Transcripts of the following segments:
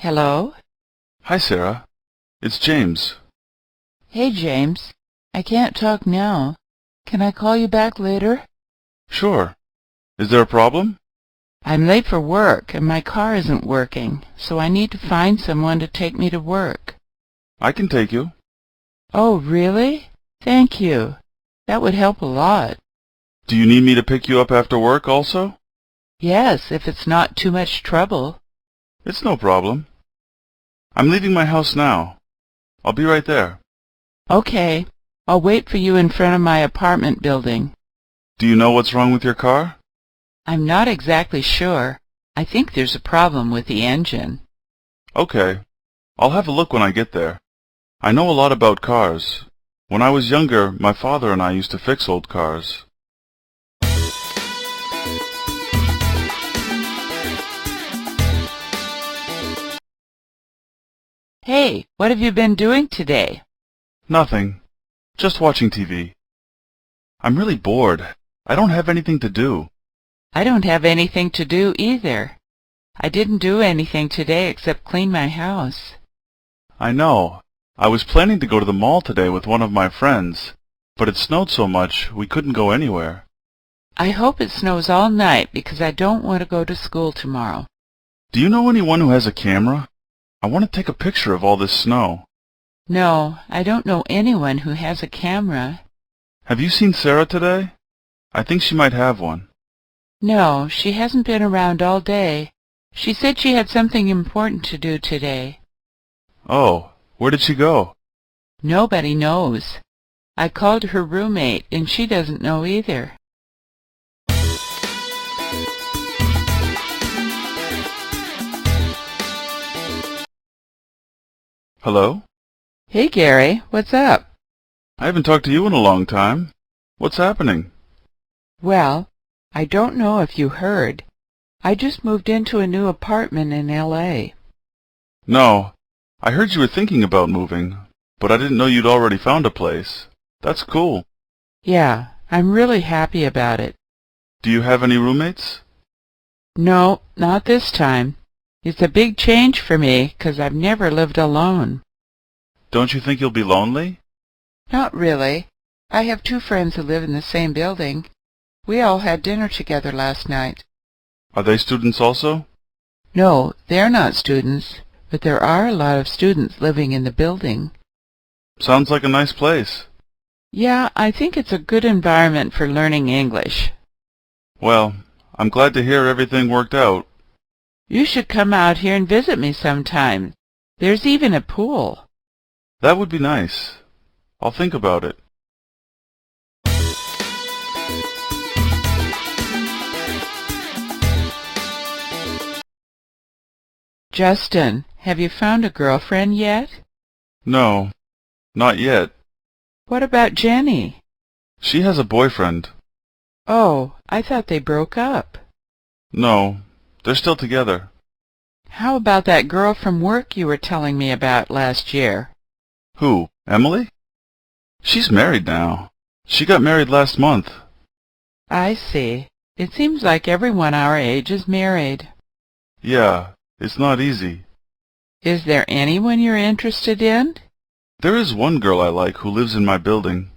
Hello? Hi, Sarah. It's James. Hey, James. I can't talk now. Can I call you back later? Sure. Is there a problem? I'm late for work, and my car isn't working, so I need to find someone to take me to work. I can take you. Oh, really? Thank you. That would help a lot. Do you need me to pick you up after work also? Yes, if it's not too much trouble. It's no problem. I'm leaving my house now. I'll be right there. Okay. I'll wait for you in front of my apartment building. Do you know what's wrong with your car? I'm not exactly sure. I think there's a problem with the engine. Okay. I'll have a look when I get there. I know a lot about cars. When I was younger, my father and I used to fix old cars. Hey, what have you been doing today? Nothing. Just watching TV. I'm really bored. I don't have anything to do. I don't have anything to do either. I didn't do anything today except clean my house. I know. I was planning to go to the mall today with one of my friends, but it snowed so much we couldn't go anywhere. I hope it snows all night because I don't want to go to school tomorrow. Do you know anyone who has a camera? I want to take a picture of all this snow. No, I don't know anyone who has a camera. Have you seen Sarah today? I think she might have one. No, she hasn't been around all day. She said she had something important to do today. Oh, where did she go? Nobody knows. I called her roommate, and she doesn't know either. Hello? Hey, Gary, what's up? I haven't talked to you in a long time. What's happening? Well, I don't know if you heard. I just moved into a new apartment in L.A. No, I heard you were thinking about moving, but I didn't know you'd already found a place. That's cool. Yeah, I'm really happy about it. Do you have any roommates? No, not this time. It's a big change for me, 'cause I've never lived alone. Don't you think you'll be lonely? Not really. I have two friends who live in the same building. We all had dinner together last night. Are they students also? No, they're not students, but there are a lot of students living in the building. Sounds like a nice place. Yeah, I think it's a good environment for learning English. Well, I'm glad to hear everything worked out. You should come out here and visit me sometime. There's even a pool. That would be nice. I'll think about it. Justin, have you found a girlfriend yet? No, not yet. What about Jenny? She has a boyfriend. Oh, I thought they broke up. No, they're still together. How about that girl from work you were telling me about last year? Who, Emily? She's married now. She got married last month. I see. It seems like everyone our age is married. Yeah, it's not easy. Is there anyone you're interested in? There is one girl I like who lives in my building.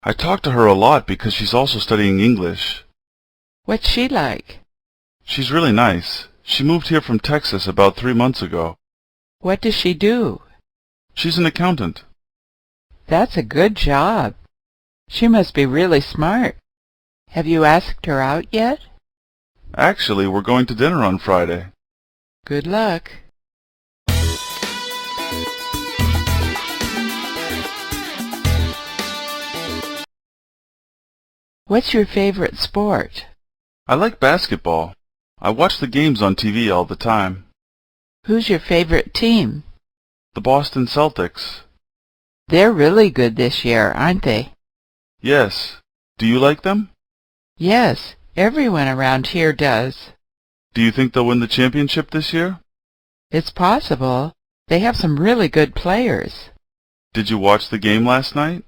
I talk to her a lot because she's also studying English. What's she like? She's really nice. She moved here from Texas about 3 months ago. What does she do? She's an accountant. That's a good job. She must be really smart. Have you asked her out yet? Actually, we're going to dinner on Friday. Good luck. What's your favorite sport? I like basketball. I watch the games on TV all the time. Who's your favorite team? The Boston Celtics. They're really good this year, aren't they? Yes. Do you like them? Yes, everyone around here does. Do you think they'll win the championship this year? It's possible. They have some really good players. Did you watch the game last night?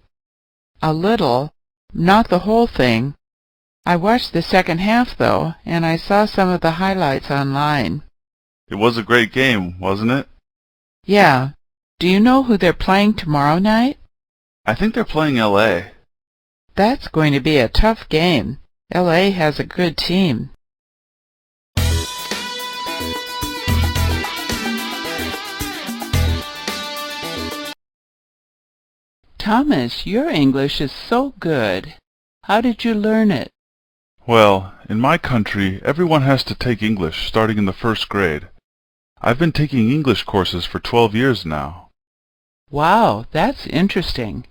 A little. Not the whole thing. I watched the second half, though, and I saw some of the highlights online. It was a great game, wasn't it? Yeah. Do you know who they're playing tomorrow night? I think they're playing LA. That's going to be a tough game. LA has a good team. Thomas, your English is so good. How did you learn it? Well, in my country, everyone has to take English starting in the first grade. I've been taking English courses for 12 years now. Wow, that's interesting.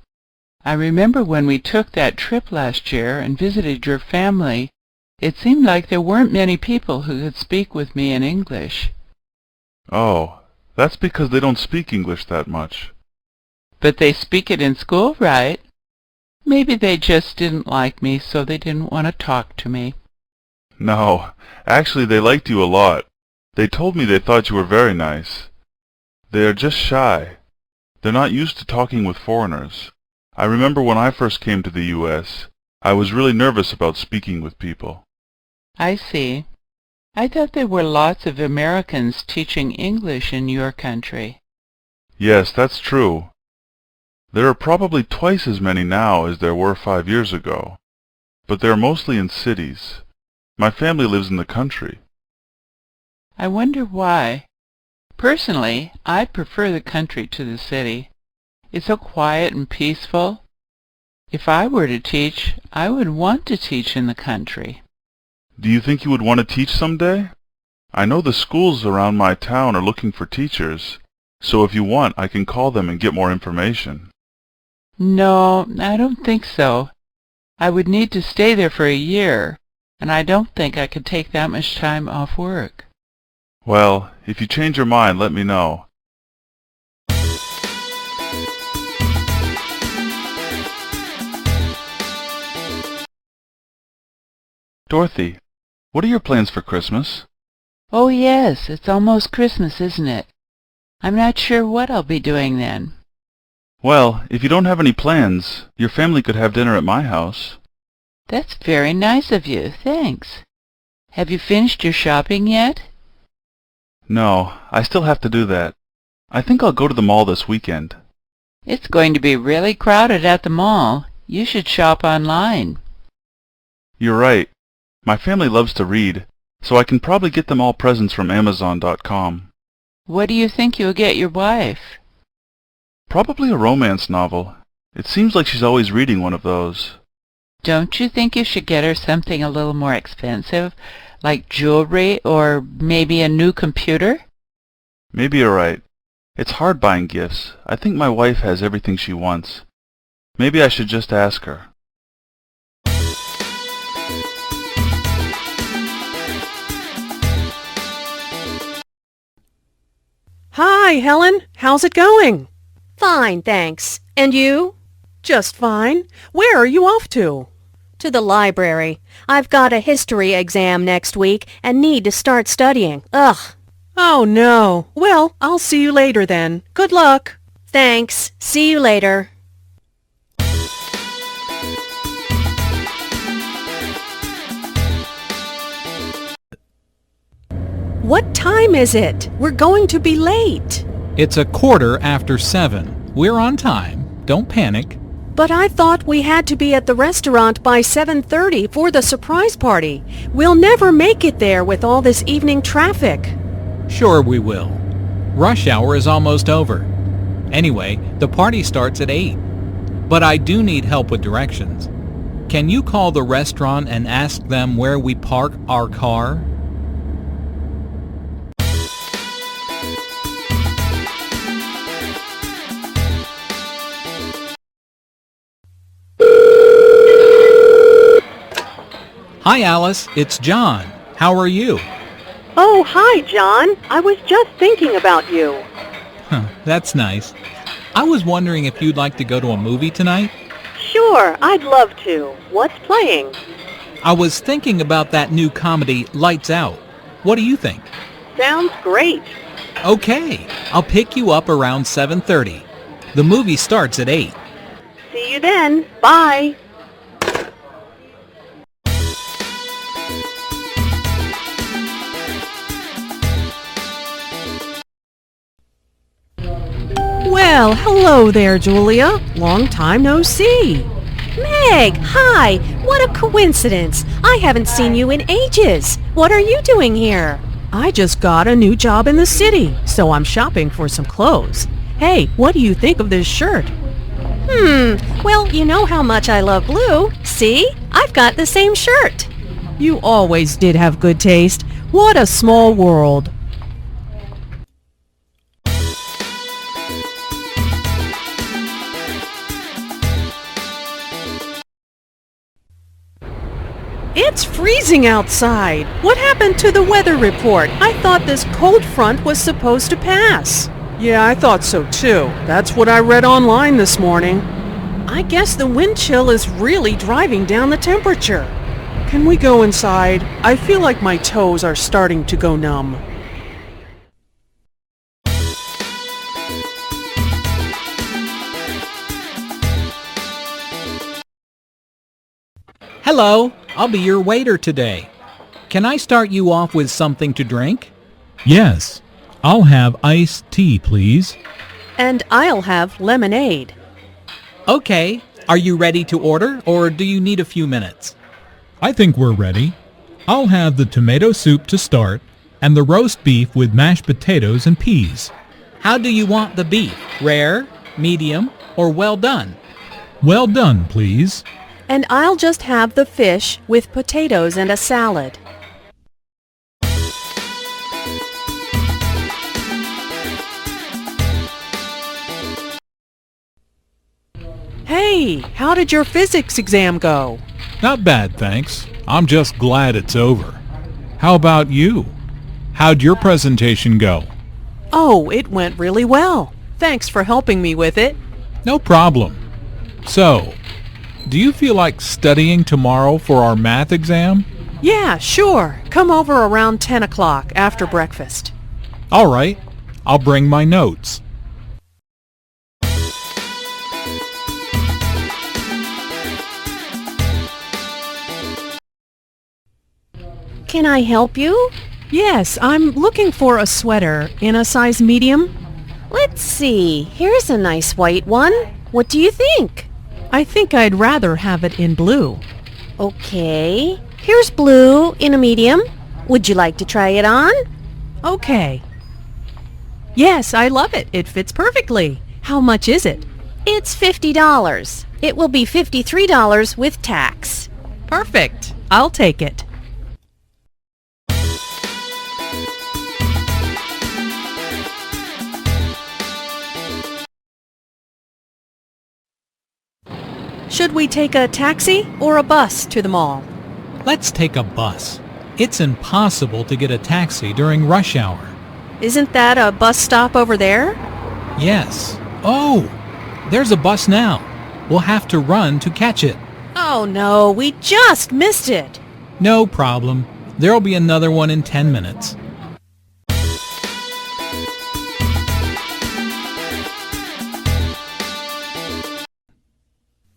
I remember when we took that trip last year and visited your family, it seemed like there weren't many people who could speak with me in English. Oh, that's because they don't speak English that much. But they speak it in school, right? Maybe they just didn't like me, so they didn't want to talk to me. No, actually they liked you a lot. They told me they thought you were very nice. They are just shy. They're not used to talking with foreigners. I remember when I first came to the U.S., I was really nervous about speaking with people. I see. I thought there were lots of Americans teaching English in your country. Yes, that's true. There are probably twice as many now as there were 5 years ago, but they're mostly in cities. My family lives in the country. I wonder why. Personally, I prefer the country to the city. It's so quiet and peaceful. If I were to teach, I would want to teach in the country. Do you think you would want to teach someday? I know the schools around my town are looking for teachers, so if you want, I can call them and get more information. No, I don't think so. I would need to stay there for a year, and I don't think I could take that much time off work. Well, if you change your mind, let me know. Dorothy, what are your plans for Christmas? Oh yes, it's almost Christmas, isn't it? I'm not sure what I'll be doing then. Well, if you don't have any plans, your family could have dinner at my house. That's very nice of you, thanks. Have you finished your shopping yet? No, I still have to do that. I think I'll go to the mall this weekend. It's going to be really crowded at the mall. You should shop online. You're right. My family loves to read, so I can probably get them all presents from Amazon.com. What do you think you'll get your wife? Probably a romance novel. It seems like she's always reading one of those. Don't you think you should get her something a little more expensive, like jewelry or maybe a new computer? Maybe you're right. It's hard buying gifts. I think my wife has everything she wants. Maybe I should just ask her. Hi, Helen. How's it going? Fine, thanks. And you? Just fine. Where are you off to? To the library. I've got a history exam next week and need to start studying. Ugh. Oh, no. Well, I'll see you later then. Good luck. Thanks. See you later. What time is it? We're going to be late. It's 7:15. We're on time. Don't panic. But I thought we had to be at the restaurant by 7:30 for the surprise party. We'll never make it there with all this evening traffic. Sure we will. Rush hour is almost over. Anyway, the party starts at 8. But I do need help with directions. Can you call the restaurant and ask them where we park our car? Hi Alice, it's John. How are you? Oh, hi, John. I was just thinking about you. That's nice. I was wondering if you'd like to go to a movie tonight? Sure, I'd love to. What's playing? I was thinking about that new comedy, Lights Out. What do you think? Sounds great. Okay, I'll pick you up around 7:30. The movie starts at 8. See you then. Bye. Well, hello there, Julia. Long time no see. Meg, hi! What a coincidence! I haven't seen you in ages. What are you doing here? I just got a new job in the city, so I'm shopping for some clothes. Hey, what do you think of this shirt? Well, you know how much I love blue. See? I've got the same shirt. You always did have good taste. What a small world. It's freezing outside. What happened to the weather report? I thought this cold front was supposed to pass. Yeah, I thought so too. That's what I read online this morning. I guess the wind chill is really driving down the temperature. Can we go inside? I feel like my toes are starting to go numb. Hello, I'll be your waiter today. Can I start you off with something to drink? Yes. I'll have iced tea, please. And I'll have lemonade. Okay, are you ready to order or do you need a few minutes? I think we're ready. I'll have the tomato soup to start and the roast beef with mashed potatoes and peas. How do you want the beef? Rare, medium, or well done? Well done, please. And I'll just have the fish with potatoes and a salad. Hey, how did your physics exam go? Not bad, thanks. I'm just glad it's over. How about you? How'd your presentation go? Oh, it went really well. Thanks for helping me with it. No problem. So, do you feel like studying tomorrow for our math exam? Yeah, sure. Come over around 10 o'clock after breakfast. All right. I'll bring my notes. Can I help you? Yes, I'm looking for a sweater in a size medium. Let's see. Here's a nice white one. What do you think? I think I'd rather have it in blue. Okay. Here's blue in a medium. Would you like to try it on? Okay. Yes, I love it. It fits perfectly. How much is it? It's $50. It will be $53 with tax. Perfect. I'll take it. Should we take a taxi or a bus to the mall? Let's take a bus. It's impossible to get a taxi during rush hour. Isn't that a bus stop over there? Yes. Oh, there's a bus now. We'll have to run to catch it. Oh no, we just missed it. No problem. There'll be another one in 10 minutes.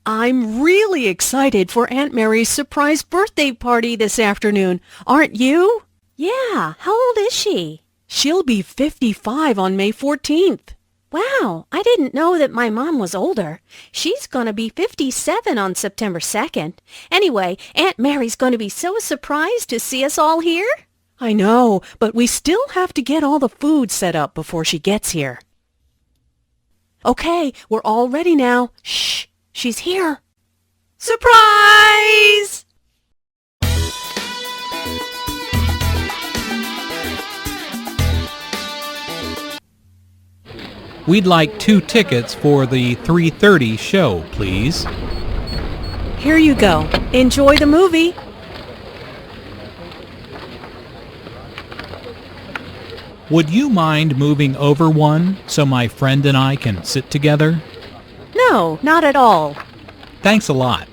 I'm really excited for Aunt Mary's surprise birthday party this afternoon. Aren't you? Yeah, how old is she? She'll be 55 on May 14th. Wow, I didn't know that my mom was older. She's going to be 57 on September 2nd. Anyway, Aunt Mary's going to be so surprised to see us all here. I know, but we still have to get all the food set up before she gets here. Okay, we're all ready now. Shh, she's here. Surprise! We'd like 2 tickets for the 3:30 show, please. Here you go. Enjoy the movie. Would you mind moving over one so my friend and I can sit together? No, not at all. Thanks a lot.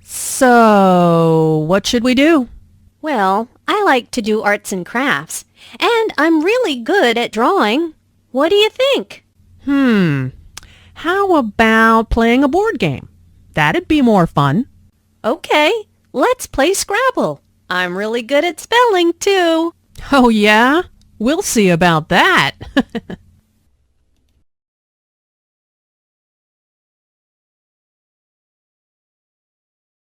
So, what should we do? Well, I like to do arts and crafts, and I'm really good at drawing. What do you think? How about playing a board game? That'd be more fun. Okay, let's play Scrabble. I'm really good at spelling, too. Oh, yeah? We'll see about that.